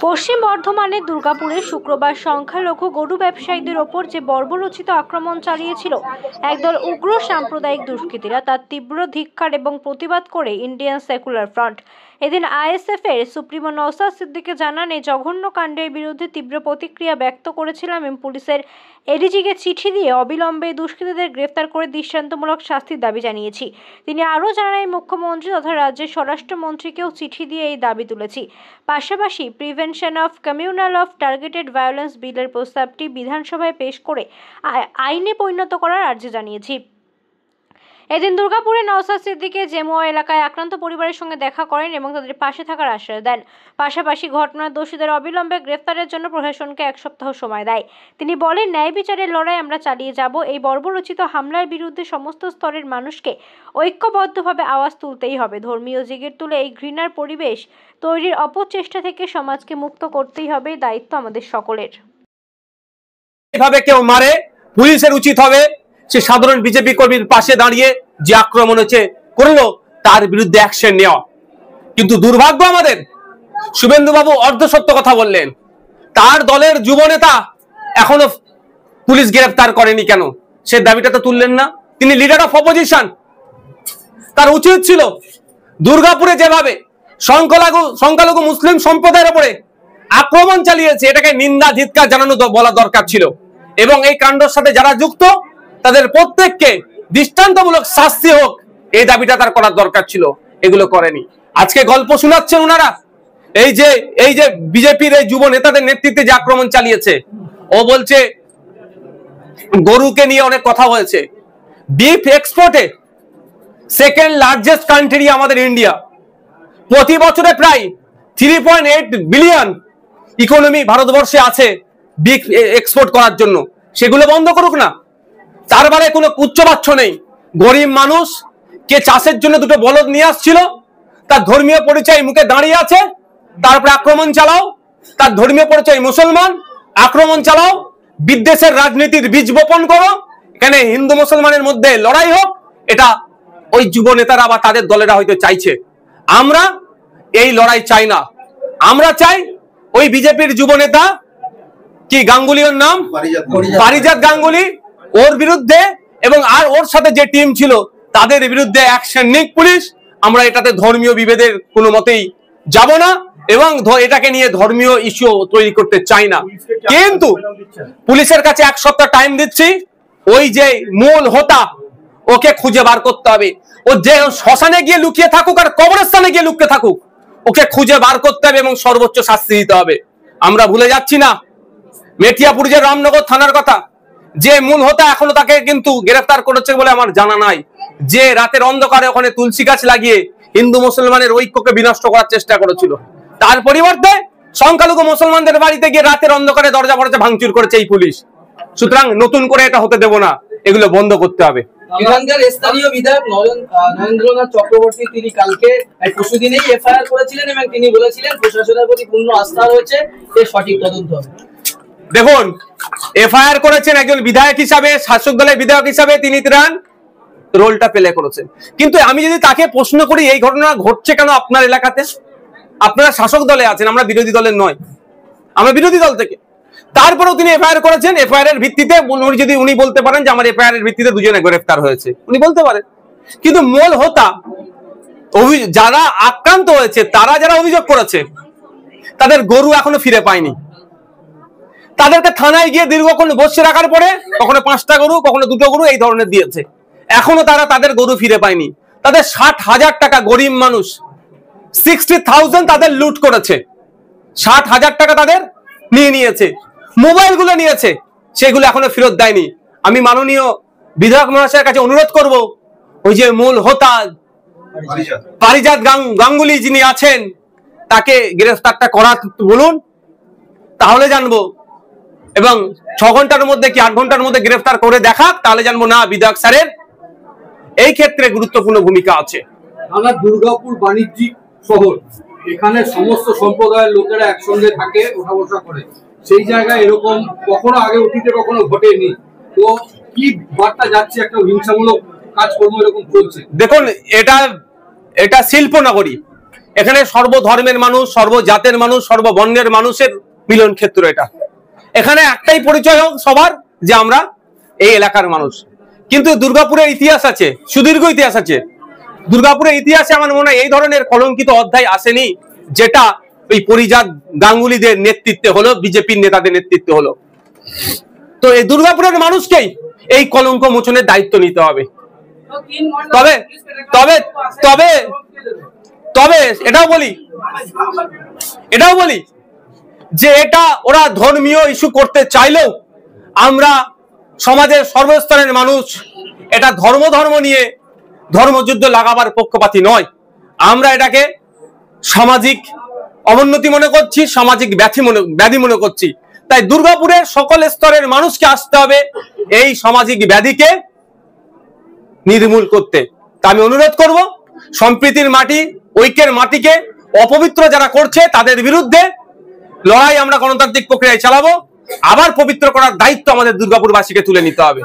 পশ্চিম বর্ধমানের দুর্গাপুরে শুক্রবার সংখ্যালঘু গরু ব্যবসায়ীদের ওপর যে বর্বরোচিত আক্রমণ চালিয়েছিল একদল উগ্র সাম্প্রদায়িক দুষ্কৃতীরা, তার তীব্র ধিক্কার এবং প্রতিবাদ করে ইন্ডিয়ান সেকুলার ফ্রন্ট এদিন আইএসএফ এর সুপ্রিমো নওশাদ সিদ্দিকী জানান, এই জঘন্য কাণ্ডের বিরুদ্ধে তীব্র প্রতিক্রিয়া ব্যক্ত করেছিলাম এবং পুলিশের এডিজিকে চিঠি দিয়ে অবিলম্বে দুষ্কৃতীদের গ্রেফতার করে দৃষ্টান্তমূলক শাস্তির দাবি জানিয়েছি। তিনি আরও জানান, মুখ্যমন্ত্রী তথা রাজ্যের স্বরাষ্ট্রমন্ত্রীকেও চিঠি দিয়ে এই দাবি তুলেছি। পাশাপাশি prevention of communal of targeted violence বিলের প্রস্তাবটি বিধানসভায় পেশ করে আইনে পরিণত করার আর্জি জানিয়েছি। এদিন দুর্গাপুরে নওশাদ সিদ্দিকী জেমুয়া এলাকায় আক্রান্ত পরিবারের সঙ্গে দেখা করেন এবং তাদের পাশে থাকার আশ্বাস দেন। পাশাপাশি ঘটনার দোষীদের অবিলম্বে গ্রেফতারের জন্য প্রশাসনকে 1 সপ্তাহ সময় দেয়। তিনি বলেন, ন্যায় বিচারের লড়াই আমরা চালিয়ে যাব। এই বর্বরোচিত হামলার বিরুদ্ধে সমস্ত স্তরের মানুষকে ঐক্যবদ্ধভাবে আওয়াজ তুলতেই হবে। ধর্মীয় জিগির তুলে এই ঘৃণার পরিবেশ তৈরির অপচেষ্টা থেকে সমাজকে মুক্ত করতেই হবে, দায়িত্ব আমাদের সকলের। এভাবে কেউ মারে, পুলিশের উচিত হবে সে সাধারণ বিজেপি কর্মীর পাশে দাঁড়িয়ে যে আক্রমণ হচ্ছে করলো তার বিরুদ্ধে অ্যাকশন নেওয়া। কিন্তু দুর্ভাগ্য আমাদের, শুভেন্দুবাবু অর্ধসত্য কথা বললেন। তার দলের যুব নেতা এখনো পুলিশ গ্রেফতার করেনি কেন, সে দাবিটা তো তুললেন না। তিনি লিডার অফ অপোজিশন, তার উচিত ছিল দুর্গাপুরে যেভাবে সংখ্যালঘু মুসলিম সম্প্রদায়ের উপরে আক্রমণ চালিয়েছে এটাকে নিন্দা ধিক্কার জানানো বলা দরকার ছিল এবং এই কাণ্ডের সাথে যারা যুক্ত তাদের প্রত্যেককে দৃষ্টান্তমূলক শাস্তি হোক এই দাবিটা তার করার দরকার ছিল, এগুলো করেনি। আজকে গল্প শোনাচ্ছেন ওনারা, এই যে বিজেপির এই যুব নেতাদের নেতৃত্বে যে আক্রমণ চালিয়েছে। ও বলছে গরুকে নিয়ে অনেক কথা হয়েছে। বিফ এক্সপোর্টে সেকেন্ড লার্জেস্ট কান্ট্রি আমাদের ইন্ডিয়া। প্রতি বছরে প্রায় 3.8 বিলিয়ন ইকোনমি ভারতবর্ষে আছে বিফ এক্সপোর্ট করার জন্য, সেগুলো বন্ধ করুক না। তার মানে কোনো উচ্চবাচ্য নেই। গরিব মানুষ কে চাষের জন্য দুটো বলদ নিয়ে আসছিল, তার ধর্মীয় পরিচয় মুখে দাঁড়িয়ে আছে, তারপরে আক্রমণ চালাও। তার ধর্মীয় পরিচয় মুসলমান, আক্রমণ চালাও। বিদ্বেষের রাজনীতির বীজ বপন করো, এখানে হিন্দু মুসলমানের মধ্যে লড়াই হোক, এটা ওই যুব নেতারা বা তাদের দলেরা হয়তো চাইছে। আমরা এই লড়াই চাই না। আমরা চাই ওই বিজেপির যুব নেতা কি গাঙ্গুলির নাম পারিজাত গাঙ্গুলি, ওর বিরুদ্ধে এবং আর ওর সাথে যে টিম ছিল তাদের বিরুদ্ধে অ্যাকশন নিক পুলিশ। আমরা এটাতে ধর্মীয় বিভেদের কোনো মতেই যাব না এবং এটাকে নিয়ে ধর্মীয় ইস্যু তৈরি করতে চাই না। কিন্তু পুলিশের কাছে 1 সপ্তাহ টাইম দিচ্ছি। ওই যে মূল হোতা ওকে খুঁজে বার করতে হবে। ও যে শ্মশানে গিয়ে লুকিয়ে থাকুক আর কবরস্থানে গিয়ে লুকিয়ে থাকুক, ওকে খুঁজে বার করতে হবে এবং সর্বোচ্চ শাস্তি দিতে হবে। আমরা ভুলে যাচ্ছি না মেটিয়াপুর যে রামনগর থানার কথা, যে মূল হোতা এখনো তাকে কিন্তু গ্রেফতার করেছে বলে আমার জানা নাই। যে রাতের অন্ধকারে ওখানে তুলসী গাছ লাগিয়ে হিন্দু মুসলমানের ঐক্যকে বিনষ্ট করার চেষ্টা করেছিল, তার পরিবর্তে সংখ্যালঘু মুসলমানদের বাড়িতে গিয়ে রাতের অন্ধকারে দরজা ফরজা ভাঙচুর করেছে এই পুলিশ। সুতরাং নতুন করে এটা হতে দেব না, এগুলো বন্ধ করতে হবে। এখানকার স্থানীয় বিধায়ক নরেন্দ্রনাথ চক্রবর্তী তিনি কালকে পরশুদিনেই এফআইআর করেছিলেন এবং তিনি বলেছিলেন প্রশাসনের প্রতি পূর্ণ আস্থা রয়েছে, এর সঠিক তদন্ত হবে। দেখুন, এফআইআর করেছেন একজন বিধায়ক হিসাবে, শাসক দলের বিধায়ক হিসাবে তিনি তার রোলটা প্লে করেছেন। কিন্তু আমি যদি তাকে প্রশ্ন করি এই ঘটনা ঘটছে কেন আপনার এলাকাতে, আপনারা শাসক দলে আছেন, আমরা বিরোধী দলের নয়, আমরা বিরোধী দল থেকে, তারপরেও তিনি এফআইআর করেছেন। এফআইআর এর ভিত্তিতে যদি উনি বলতে পারেন যে আমার এফআইআর এর ভিত্তিতে দুজনে গ্রেফতার হয়েছে, উনি বলতে পারেন। কিন্তু মূল হোতা যারা আক্রান্ত হয়েছে, তারা যারা অভিযোগ করেছে তাদের গরু এখনো ফিরে পায়নি। তাদেরকে থানায় গিয়ে দীর্ঘক্ষণ বসে রাখার পরে কখনো 5টা গরু কখনো 2টো গরু এই ধরনের দিয়েছে, এখনো তারা তাদের গরু ফিরে পায়নি। তাদের 60,000 টাকা, গরিব মানুষ 60,000 তাদের লুট করেছে, 60,000 টাকা তাদের নিয়েছে, মোবাইল গুলো নিয়েছে, সেগুলো এখনো ফেরত দেয়নি। আমি মাননীয় বিধায়ক মহাশয়ের কাছে অনুরোধ করব, ওই যে মূল হোতা পারিজাত গাঙ্গুলি যিনি আছেন তাকে গ্রেফতারটা করা বলুন, তাহলে জানবো। এবং 6 ঘন্টার মধ্যে কি 8 ঘন্টার মধ্যে গ্রেফতার করে দেখাক, তাহলে জানবো না বিধায়ক স্যারের এই ক্ষেত্রে গুরুত্বপূর্ণ ভূমিকা আছে। আমরা দুর্গাপুর বাণিজ্যিক শহর, এখানে সমস্ত সম্প্রদায়ের লোকেরা একসঙ্গে থাকে, ওঠা বসা করে। সেই জায়গায় এরকম কখনো আগে অতীতে কখনো ঘটেনি। তো কি বার্তা যাচ্ছে, একটা হিংসামূলক কাজকর্ম এরকম চলছে? দেখুন, এটা শিল্পনগরী, এখানে সর্বধর্মের মানুষ, সর্বজাতের মানুষ, সর্ববর্ণের মানুষের মিলন ক্ষেত্র। এটা এখানে একটাই পরিচয় হোক সবার যে আমরা এই এলাকার মানুষ। কিন্তু দুর্গাপুরের ইতিহাস আছে, সুদীর্ঘ ইতিহাস আছে। দুর্গাপুরের ইতিহাসে আমার মনে হয় এই ধরনের কলঙ্কিত অধ্যায় আসেনি যেটা ওই পরিজাত গাঙ্গুলিদের নেতৃত্বে হলো, বিজেপির নেতাদের নেতৃত্বে হলো। তো এই দুর্গাপুরের মানুষকেই এই কলঙ্ক মোচনের দায়িত্ব নিতে হবে। তবে তবে তবে তবে এটাও বলি যে এটা ওরা ধর্মীয় ইস্যু করতে চাইলেও আমরা সমাজের সর্বস্তরের মানুষ এটা ধর্ম নিয়ে ধর্মযুদ্ধ লাগাবার পক্ষপাতী নয়। আমরা এটাকে সামাজিক অবনতি মনে করছি, সামাজিক ব্যাধি মনে করছি। তাই দুর্গাপুরের সকল স্তরের মানুষকে আসতে হবে এই সামাজিক ব্যাধিকে নির্মূল করতে। তা আমি অনুরোধ করব, সম্প্রীতির মাটি, ঐক্যের মাটিকে অপবিত্র যারা করছে তাদের বিরুদ্ধে লড়াই আমরা গণতান্ত্রিক প্রক্রিয়ায় চালাবো। আবার পবিত্র করার দায়িত্ব আমাদের দুর্গাপুরবাসীকে তুলে নিতে হবে।